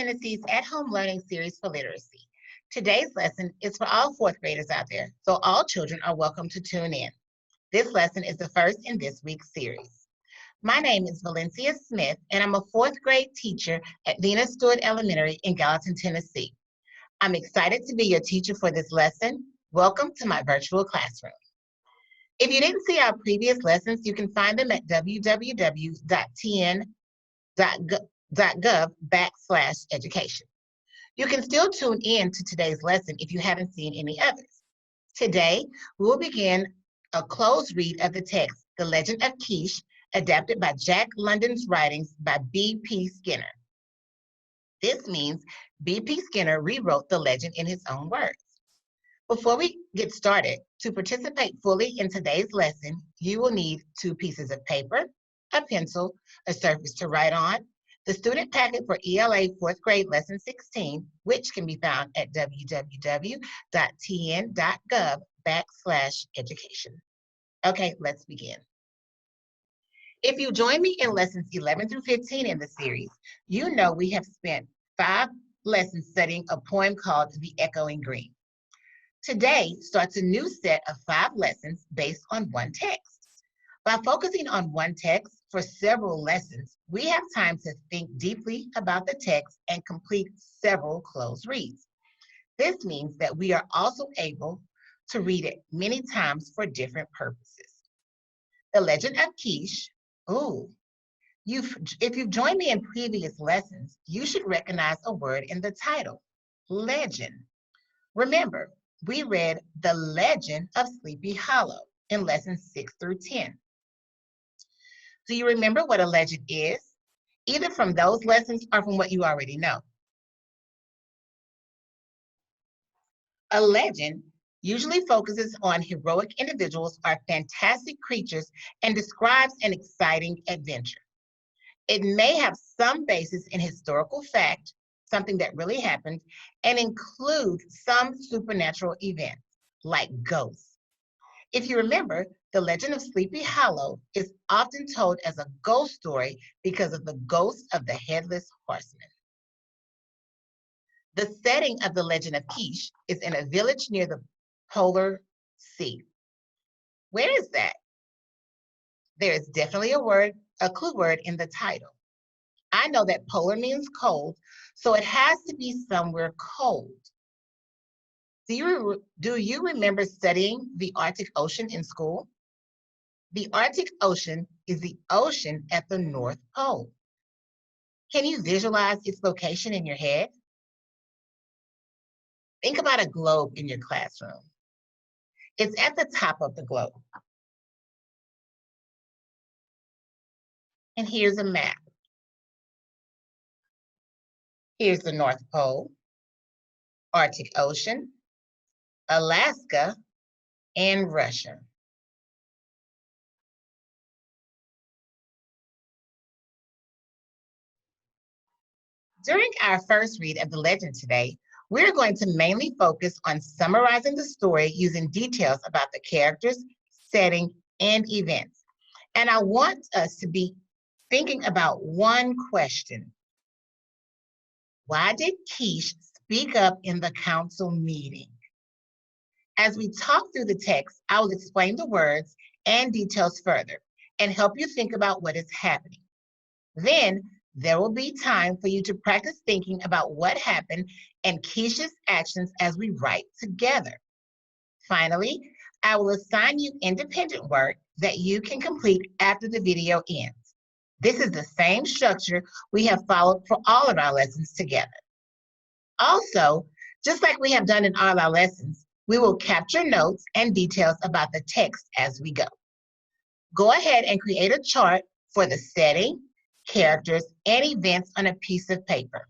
Tennessee's at-home learning series for literacy. Today's lesson is for all fourth graders out there, so all children are welcome to tune in. This lesson is the first in this week's series. My name is Valencia Smith, and I'm a fourth grade teacher at Lena Stewart Elementary in Gallatin, Tennessee. I'm excited to be your teacher for this lesson. Welcome to my virtual classroom. If you didn't see our previous lessons, you can find them at www.tn.gov/education. You can still tune in to today's lesson if you haven't seen any others. Today, we will begin a closed read of the text, The Legend of Keesh, adapted by Jack London's writings by B.P. Skinner. This means B.P. Skinner rewrote the legend in his own words. Before we get started, to participate fully in today's lesson, you will need 2 pieces of paper, a pencil, a surface to write on, the student packet for ELA 4th grade lesson 16, which can be found at www.tn.gov/education. Okay, let's begin. If you join me in lessons 11 through 15 in the series, you know we have spent 5 lessons studying a poem called The Echoing Green. Today starts a new set of 5 lessons based on one text. By focusing on one text for several lessons, we have time to think deeply about the text and complete several closed reads. This means that we are also able to read it many times for different purposes. The Legend of Keesh, if you've joined me in previous lessons, you should recognize a word in the title, legend. Remember, we read The Legend of Sleepy Hollow in lessons 6 through 10. Do you remember what a legend is, either from those lessons or from what you already know? A legend usually focuses on heroic individuals or fantastic creatures and describes an exciting adventure. It may have some basis in historical fact, something that really happened, and include some supernatural events, like ghosts. If you remember, the Legend of Sleepy Hollow is often told as a ghost story because of the ghost of the Headless Horseman. The setting of the Legend of Keesh is in a village near the Polar Sea. Where is that? There is definitely a clue word in the title. I know that polar means cold, so it has to be somewhere cold. Do you remember studying the Arctic Ocean in school? The Arctic Ocean is the ocean at the North Pole. Can you visualize its location in your head? Think about a globe in your classroom. It's at the top of the globe. And here's a map. Here's the North Pole, Arctic Ocean, Alaska, and Russia. During our first read of the legend today, we're going to mainly focus on summarizing the story using details about the characters, setting, and events. And I want us to be thinking about one question. Why did Keesh speak up in the council meeting? As we talk through the text, I will explain the words and details further and help you think about what is happening. Then there will be time for you to practice thinking about what happened and Keesh's actions as we write together. Finally, I will assign you independent work that you can complete after the video ends. This is the same structure we have followed for all of our lessons together. Also, just like we have done in all our lessons, we will capture notes and details about the text as we go. Go ahead and create a chart for the setting, characters, and events on a piece of paper.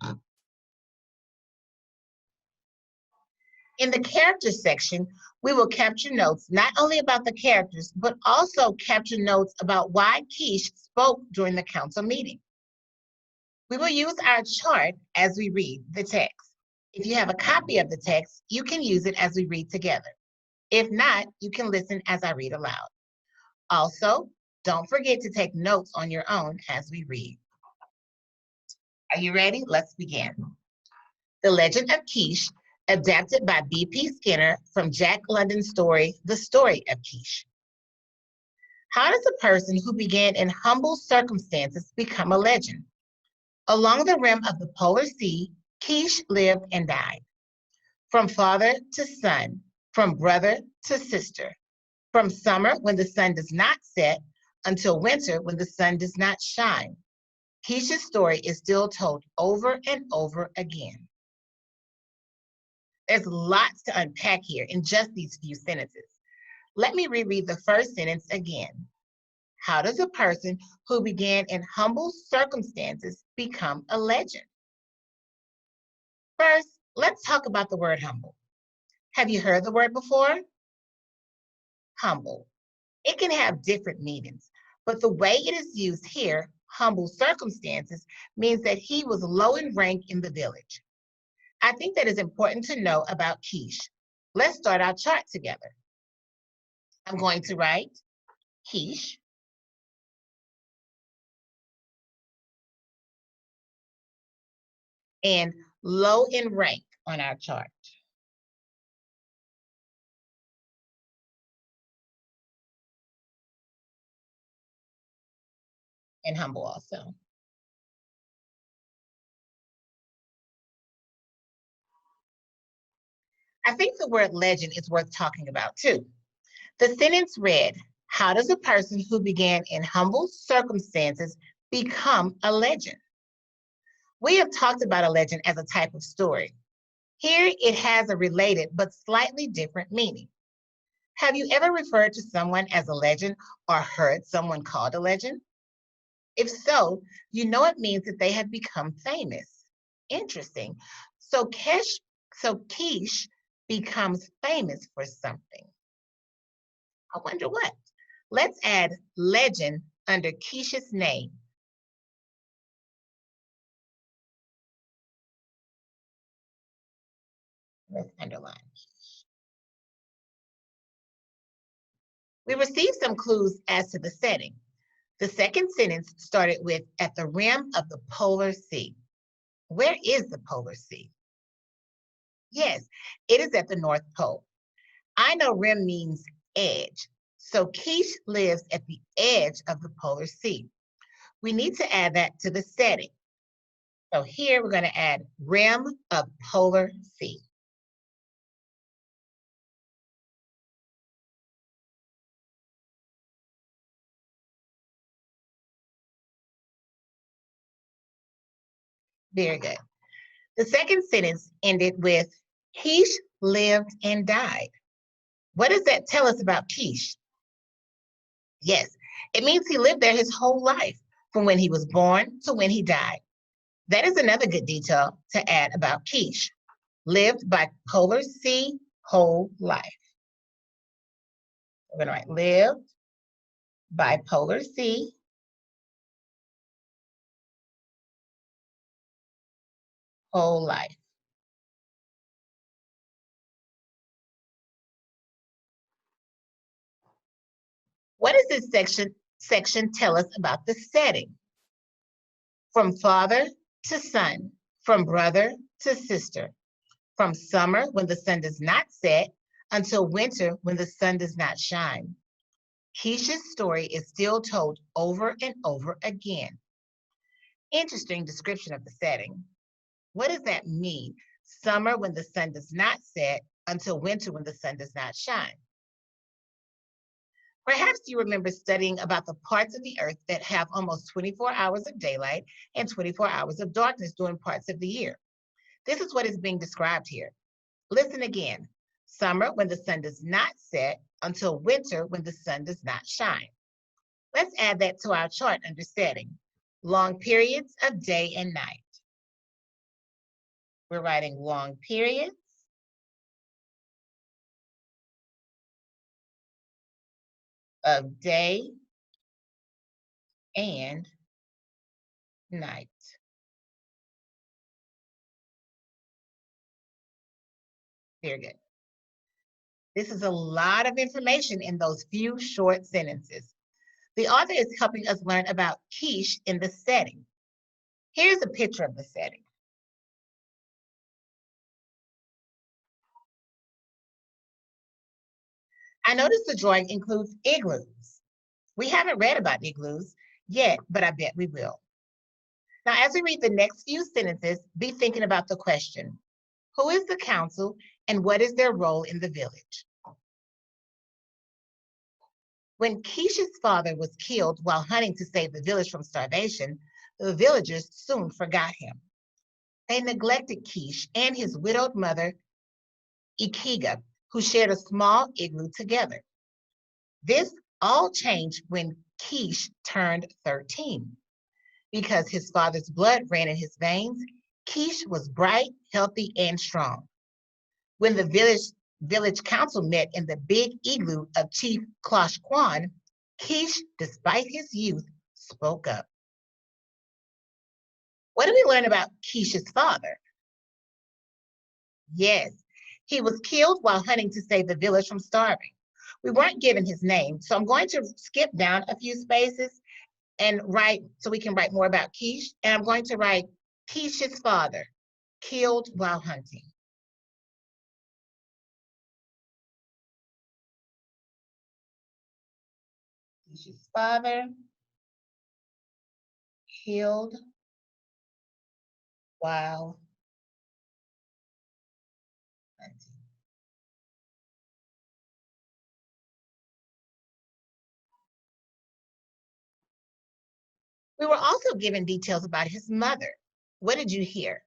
In the characters section, we will capture notes not only about the characters, but also capture notes about why Keesh spoke during the council meeting. We will use our chart as we read the text. If you have a copy of the text, you can use it as we read together. If not, you can listen as I read aloud. Also, don't forget to take notes on your own as we read. Are you ready? Let's begin. The Legend of Keesh, adapted by B.P. Skinner from Jack London's story, The Story of Keesh. How does a person who began in humble circumstances become a legend? Along the rim of the polar sea, Keesh lived and died. From father to son, from brother to sister, from summer when the sun does not set until winter when the sun does not shine. Keesh's story is still told over and over again. There's lots to unpack here in just these few sentences. Let me reread the first sentence again. How does a person who began in humble circumstances become a legend? First, let's talk about the word humble. Have you heard the word before? Humble. It can have different meanings, but the way it is used here, humble circumstances, means that he was low in rank in the village. I think that is important to know about Keesh. Let's start our chart together. I'm going to write Keesh and low in rank on our chart. And humble also. I think the word legend is worth talking about too. The sentence read, how does a person who began in humble circumstances become a legend? We have talked about a legend as a type of story. Here it has a related but slightly different meaning. Have you ever referred to someone as a legend or heard someone called a legend? If so, you know it means that they have become famous. Interesting. So Keesh becomes famous for something. I wonder what. Let's add legend under Keesh's name. Let's underline. We received some clues as to the setting. The second sentence started with, at the rim of the polar sea. Where is the polar sea? Yes, it is at the North Pole. I know rim means edge. So Keesh lives at the edge of the polar sea. We need to add that to the setting. So here we're going to add rim of polar sea. Very good. The second sentence ended with, Keesh lived and died. What does that tell us about Keesh? Yes, it means he lived there his whole life, from when he was born to when he died. That is another good detail to add about Keesh. Lived by polar sea whole life. We're going to write lived by polar sea whole life. What does this section tell us about the setting? From father to son, from brother to sister, from summer when the sun does not set until winter when the sun does not shine. Keesh's story is still told over and over again. Interesting description of the setting. What does that mean? Summer when the sun does not set until winter when the sun does not shine. Perhaps you remember studying about the parts of the earth that have almost 24 hours of daylight and 24 hours of darkness during parts of the year. This is what is being described here. Listen again. Summer when the sun does not set until winter when the sun does not shine. Let's add that to our chart under setting. Long periods of day and night. We're writing long periods of day and night. Very good. This is a lot of information in those few short sentences. The author is helping us learn about Keesh in the setting. Here's a picture of the setting. I noticed the drawing includes igloos. We haven't read about igloos yet, but I bet we will. Now, as we read the next few sentences, be thinking about the question, who is the council and what is their role in the village? When Keish's father was killed while hunting to save the village from starvation, the villagers soon forgot him. They neglected Keesh and his widowed mother, Ikiga, who shared a small igloo together. This all changed when Keesh turned 13. Because his father's blood ran in his veins, Keesh was bright, healthy, and strong. When the village council met in the big igloo of Chief Klosh Kwan, Keesh, despite his youth, spoke up. What do we learn about Keish's father? Yes, he was killed while hunting to save the village from starving. We weren't given his name, so I'm going to skip down a few spaces and write so we can write more about Keesh. And I'm going to write Keish's father, killed while hunting. Keish's father, killed while hunting. We were also given details about his mother. What did you hear?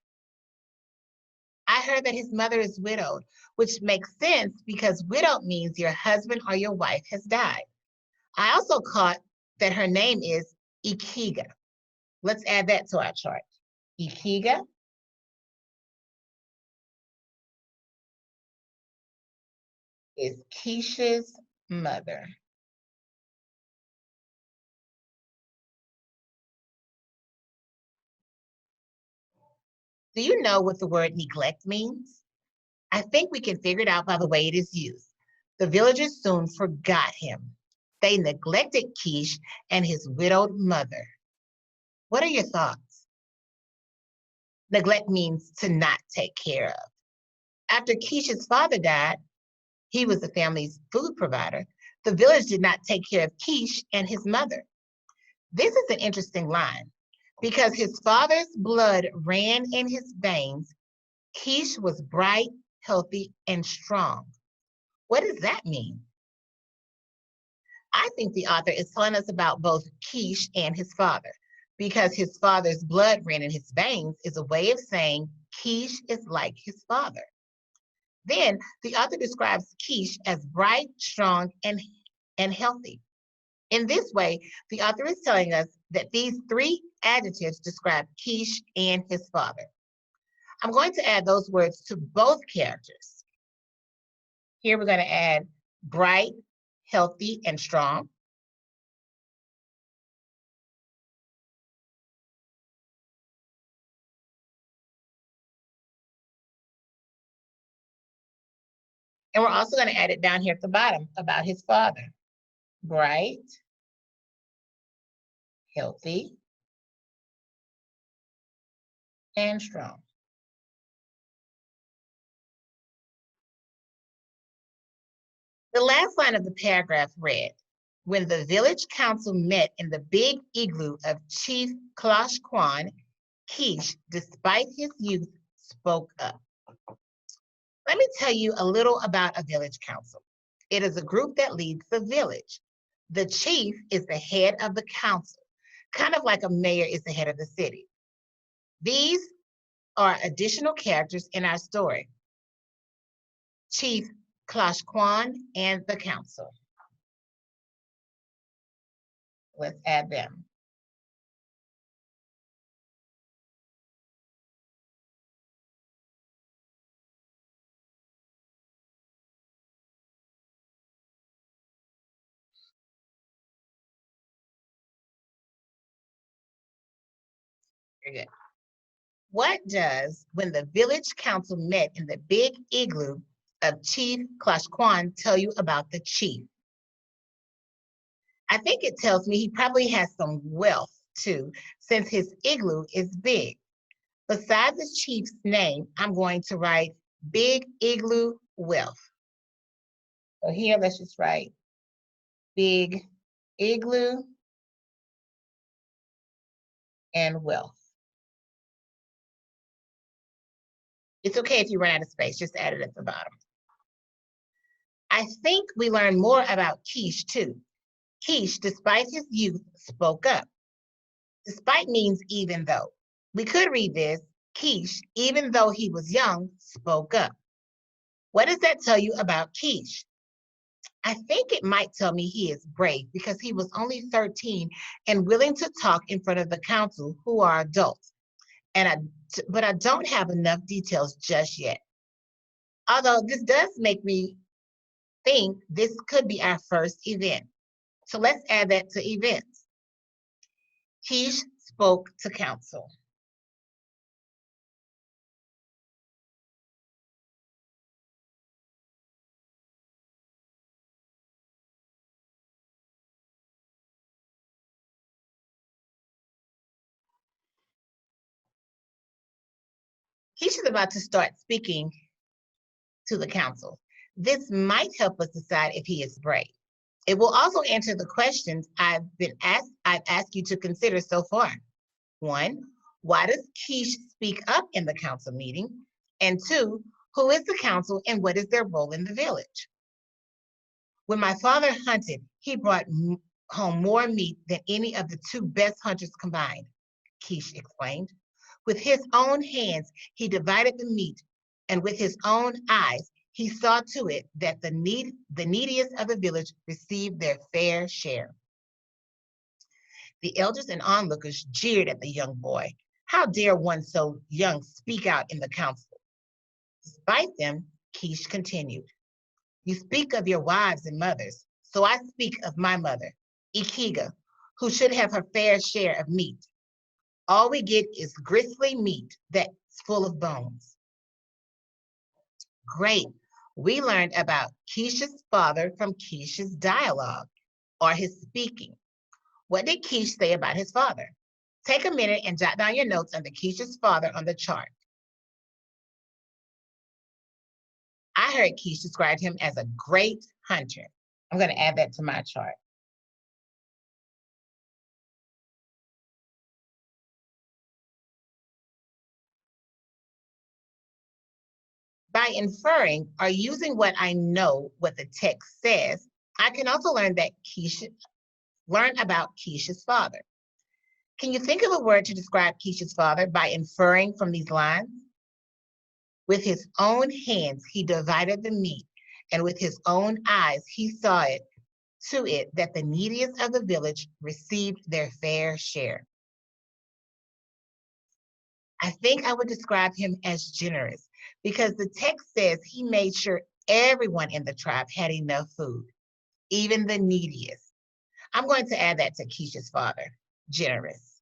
I heard that his mother is widowed, which makes sense because widowed means your husband or your wife has died. I also caught that her name is Ikiga. Let's add that to our chart. Ikiga is Keish's mother. Do you know what the word neglect means? I think we can figure it out by the way it is used. The villagers soon forgot him. They neglected Keesh and his widowed mother. What are your thoughts? Neglect means to not take care of. After Keish's father died, he was the family's food provider. The village did not take care of Keesh and his mother. This is an interesting line. Because his father's blood ran in his veins, Keesh was bright, healthy, and strong. What does that mean? I think the author is telling us about both Keesh and his father. Because his father's blood ran in his veins is a way of saying Keesh is like his father. Then the author describes Keesh as bright, strong, and healthy. In this way, the author is telling us that these three adjectives describe Keesh and his father. I'm going to add those words to both characters. Here we're going to add bright, healthy, and strong. And we're also going to add it down here at the bottom about his father. Bright, healthy, and strong. The last line of the paragraph read, when the village council met in the big igloo of Chief Klosh Kwan, Keesh, despite his youth, spoke up. Let me tell you a little about a village council. It is a group that leads the village. The chief is the head of the council, kind of like a mayor is the head of the city. These are additional characters in our story. Chief Klosh Kwan and the council. Let's add them. Very good. What does when the village council met in the big igloo of Chief Klosh Kwan tell you about the chief? I think it tells me he probably has some wealth too, since his igloo is big. Besides the chief's name, I'm going to write Big Igloo Wealth. So here, let's just write big igloo and wealth. It's okay if you run out of space, just add it at the bottom. I think we learned more about Keesh too. Keesh, despite his youth, spoke up. Despite means even though. We could read this, Keesh, even though he was young, spoke up. What does that tell you about Keesh? I think it might tell me he is brave because he was only 13 and willing to talk in front of the council who are adults. But I don't have enough details just yet. Although this does make me think this could be our first event. So let's add that to events. Keesh spoke to council. Keesh is about to start speaking to the council. This might help us decide if he is brave. It will also answer the questions I've asked you to consider so far. One, why does Keesh speak up in the council meeting? And two, who is the council and what is their role in the village? When my father hunted, he brought home more meat than any of the two best hunters combined, Keesh explained. With his own hands, he divided the meat, and with his own eyes, he saw to it that the neediest of the village received their fair share. The elders and onlookers jeered at the young boy. How dare one so young speak out in the council? Despite them, Keesh continued. You speak of your wives and mothers, so I speak of my mother, Ikiga, who should have her fair share of meat. All we get is gristly meat that's full of bones. Great. We learned about Keish's father from Keish's dialogue or his speaking. What did Keesh say about his father? Take a minute and jot down your notes under Keish's father on the chart. I heard Keesh describe him as a great hunter. I'm going to add that to my chart. By inferring or using what I know what the text says, I can also learn about Keish's father. Can you think of a word to describe Keish's father by inferring from these lines? With his own hands, he divided the meat, and with his own eyes, he saw to it that the neediest of the village received their fair share. I think I would describe him as generous because the text says he made sure everyone in the tribe had enough food, even the neediest. I'm going to add that to Keisha's father, generous.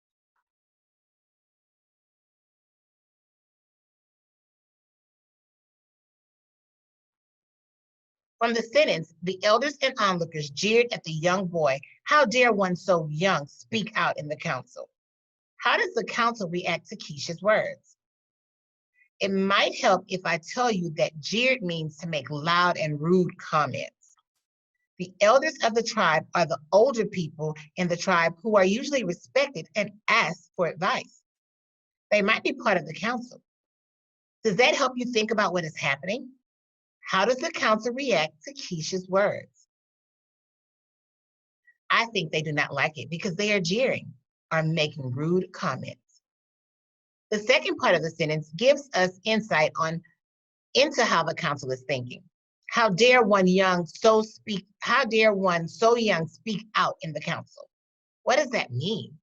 From the sentence, the elders and onlookers jeered at the young boy. How dare one so young speak out in the council? How does the council react to Keisha's words? It might help if I tell you that jeered means to make loud and rude comments. The elders of the tribe are the older people in the tribe who are usually respected and asked for advice. They might be part of the council. Does that help you think about what is happening? How does the council react to Keisha's words? I think they do not like it because they are jeering or making rude comments. The second part of the sentence gives us insight into how the council is thinking. How dare one so young speak out in the council? What does that mean?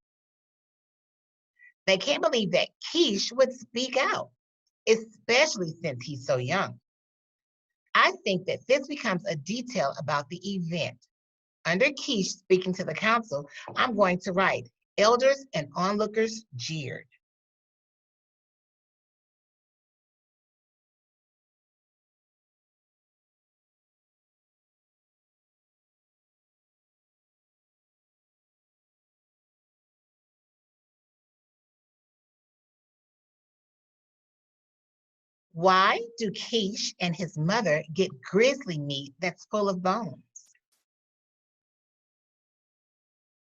They can't believe that Keesh would speak out, especially since he's so young. I think that this becomes a detail about the event. Under Keesh speaking to the council, I'm going to write, elders and onlookers jeered. Why do Keesh and his mother get grizzly meat that's full of bones?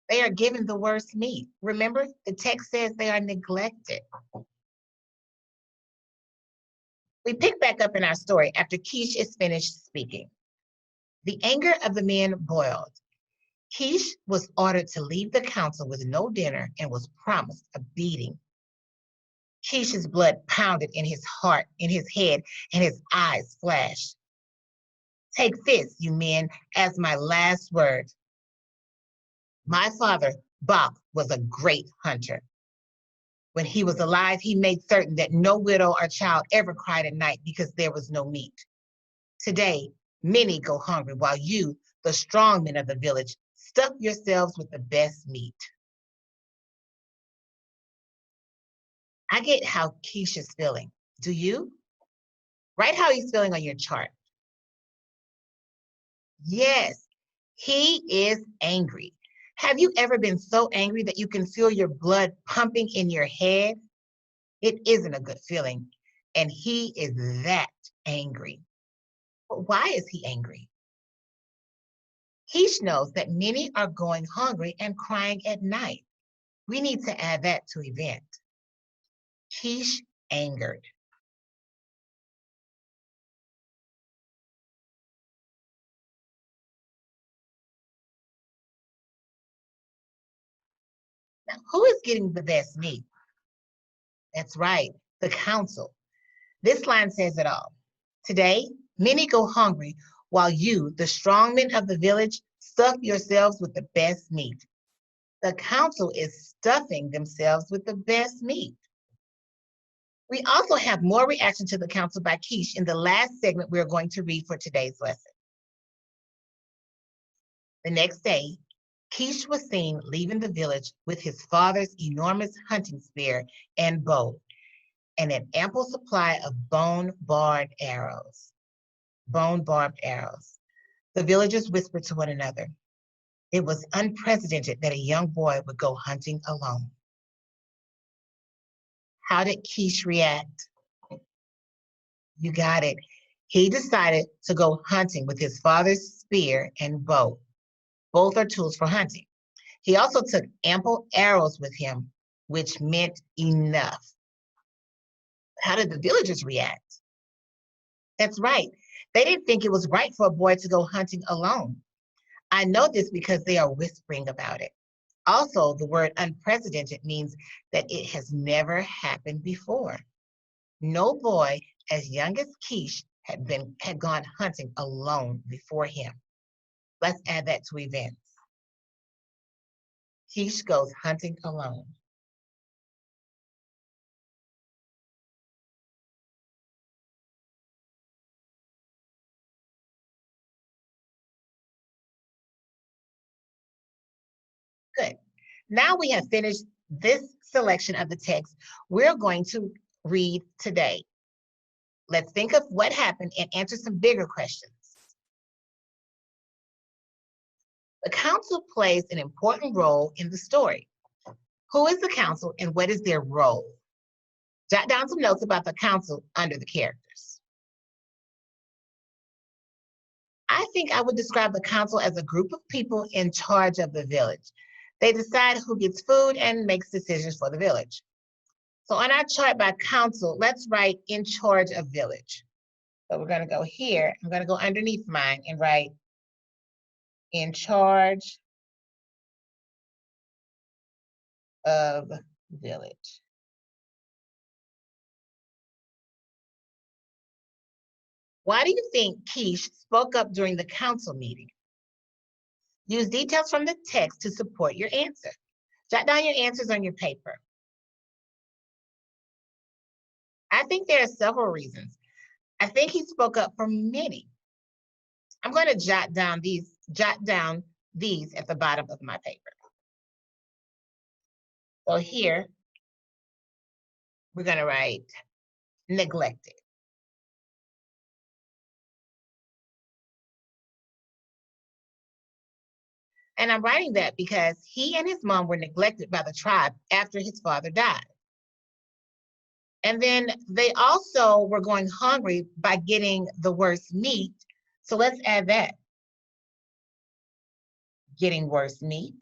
They are given the worst meat. Remember, the text says they are neglected. We pick back up in our story after Keesh is finished speaking. The anger of the men boiled. Keesh was ordered to leave the council with no dinner and was promised a beating. Keish's blood pounded in his heart, in his head, and his eyes flashed. Take this, you men, as my last word. My father, Bach, was a great hunter. When he was alive, he made certain that no widow or child ever cried at night because there was no meat. Today, many go hungry while you, the strong men of the village, stuff yourselves with the best meat. I get how Keisha is feeling. Do you? Write how he's feeling on your chart. Yes, he is angry. Have you ever been so angry that you can feel your blood pumping in your head? It isn't a good feeling. And he is that angry. But why is he angry? Keish knows that many are going hungry and crying at night. We need to add that to event. Keish angered. Now, who is getting the best meat? That's right, the council. This line says it all. Today, many go hungry while you, the strong men of the village, stuff yourselves with the best meat. The council is stuffing themselves with the best meat. We also have more reaction to the council by Keish in the last segment we're going to read for today's lesson. The next day, Keish was seen leaving the village with his father's enormous hunting spear and bow and an ample supply of bone-barbed arrows. Bone-barbed arrows. The villagers whispered to one another. It was unprecedented that a young boy would go hunting alone. How did Keish react? You got it. He decided to go hunting with his father's spear and bow. Both are tools for hunting. He also took ample arrows with him, which meant enough. How did the villagers react? That's right. They didn't think it was right for a boy to go hunting alone. I know this because they are whispering about it. Also, the word unprecedented means that it has never happened before. No boy as young as Keish had gone hunting alone before him. Let's add that to events. Keish goes hunting alone. Good. Now we have finished this selection of the text we're going to read today. Let's think of what happened and answer some bigger questions. The council plays an important role in the story. Who is the council and what is their role? Jot down some notes about the council under the characters. I think I would describe the council as a group of people in charge of the village. They decide who gets food and makes decisions for the village. So on our chart by council, let's write in charge of village. So we're going to go here. I'm going to go underneath mine and write in charge of village. Why do you think Keish spoke up during the council meeting? Use details from the text to support your answer. Jot down your answers on your paper. I think there are several reasons. I think he spoke up for many. I'm going to jot down these at the bottom of my paper. So here, we're going to write neglected. And I'm writing that because he and his mom were neglected by the tribe after his father died. And then they also were going hungry by getting the worst meat. So let's add that. Getting worse meat.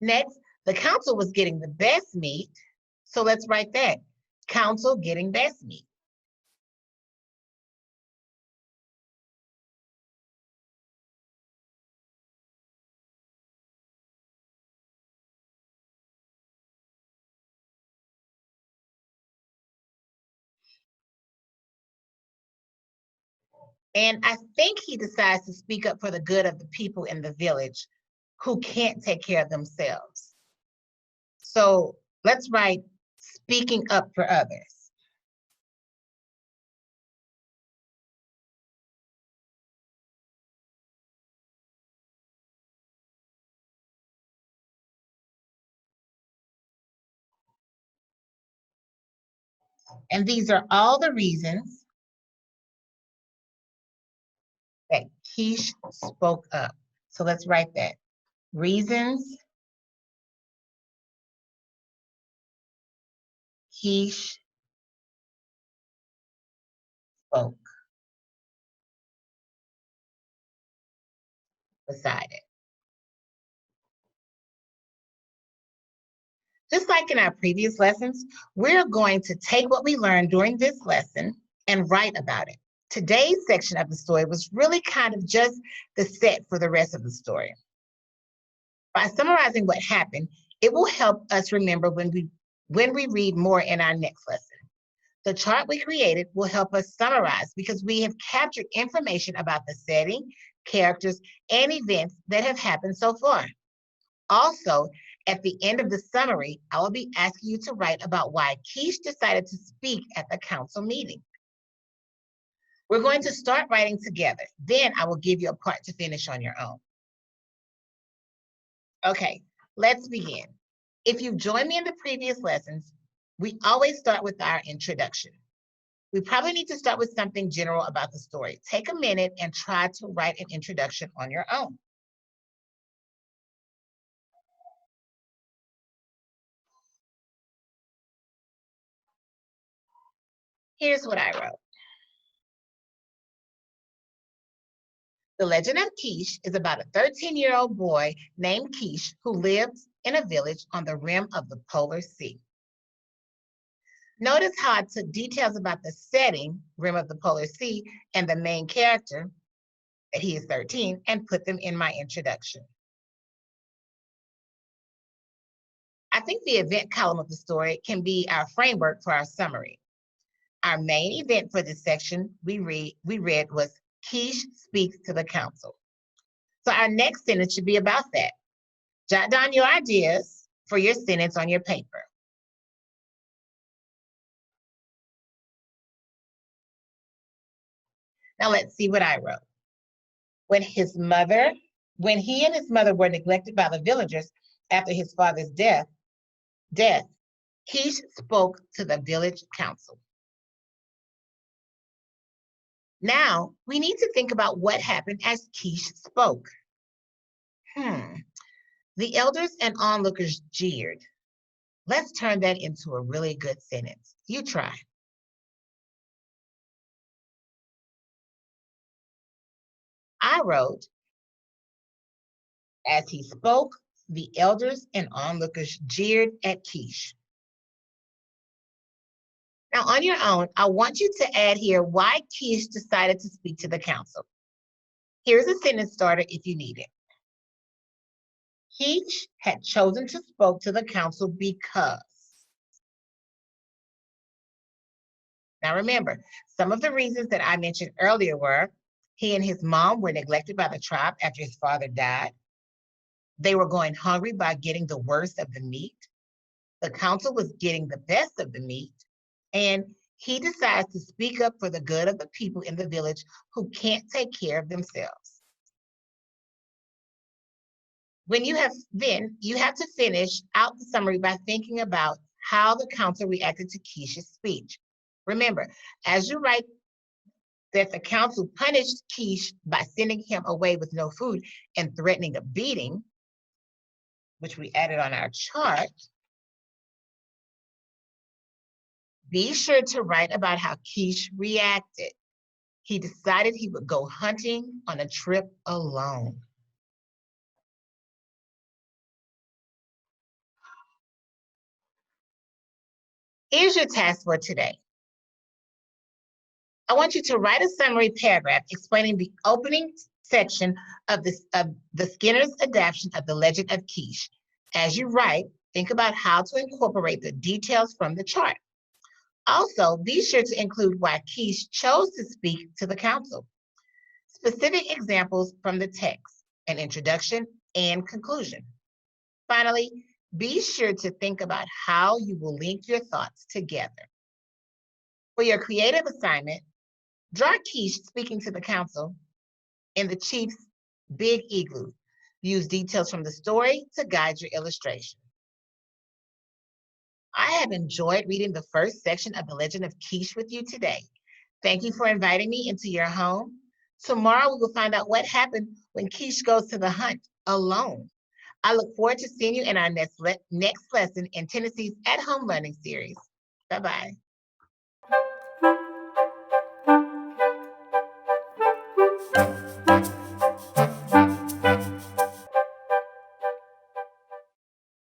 Next, the council was getting the best meat. So let's write that. Council getting best meat. And I think he decides to speak up for the good of the people in the village who can't take care of themselves. So let's write speaking up for others. And these are all the reasons that Keesh spoke up. So let's write that. Reasons Keesh spoke beside it. Just like in our previous lessons, we're going to take what we learned during this lesson and write about it. Today's section of the story was really kind of just the set for the rest of the story. By summarizing what happened, it will help us remember when we read more in our next lesson. The chart we created will help us summarize because we have captured information about the setting, characters, and events that have happened so far. Also, at the end of the summary, I will be asking you to write about why Keesh decided to speak at the council meeting. We're going to start writing together. Then I will give you a part to finish on your own. Okay, let's begin. If you've joined me in the previous lessons, we always start with our introduction. We probably need to start with something general about the story. Take a minute and try to write an introduction on your own. Here's what I wrote. The Legend of Keesh is about a 13-year-old boy named Keesh who lives in a village on the rim of the polar sea. Notice how I took details about the setting, rim of the polar sea, and the main character, that he is 13, and put them in my introduction. I think the event column of the story can be our framework for our summary. Our main event for this section we read was Keesh speaks to the council. So our next sentence should be about that. Jot down your ideas for your sentence on your paper. Now let's see what I wrote. When he and his mother were neglected by the villagers after his father's death, Keesh spoke to the village council. Now we need to think about what happened as Keesh spoke. The elders and onlookers jeered. Let's turn that into a really good sentence. You try. I wrote, as he spoke, the elders and onlookers jeered at Keesh. Now, on your own, I want you to add here why Keesh decided to speak to the council. Here's a sentence starter if you need it. Keesh had chosen to spoke to the council because. Now remember, some of the reasons that I mentioned earlier were he and his mom were neglected by the tribe after his father died. They were going hungry by getting the worst of the meat. The council was getting the best of the meat. And he decides to speak up for the good of the people in the village who can't take care of themselves. When you have to finish out the summary by thinking about how the council reacted to Keesh's speech. Remember, as you write that the council punished Keesh by sending him away with no food and threatening a beating, which we added on our chart. Be sure to write about how Keesh reacted. He decided he would go hunting on a trip alone. Here's your task for today. I want you to write a summary paragraph explaining the opening section of the Skinner's adaptation of the Legend of Keesh. As you write, think about how to incorporate the details from the chart. Also, be sure to include why Keesh chose to speak to the council. Specific examples from the text, an introduction and conclusion. Finally, be sure to think about how you will link your thoughts together. For your creative assignment, draw Keesh speaking to the council in the chief's big igloo. Use details from the story to guide your illustration. I have enjoyed reading the first section of The Legend of Keesh with you today. Thank you for inviting me into your home. Tomorrow we will find out what happened when Keesh goes to the hunt alone. I look forward to seeing you in our next lesson in Tennessee's At Home Learning Series. Bye-bye.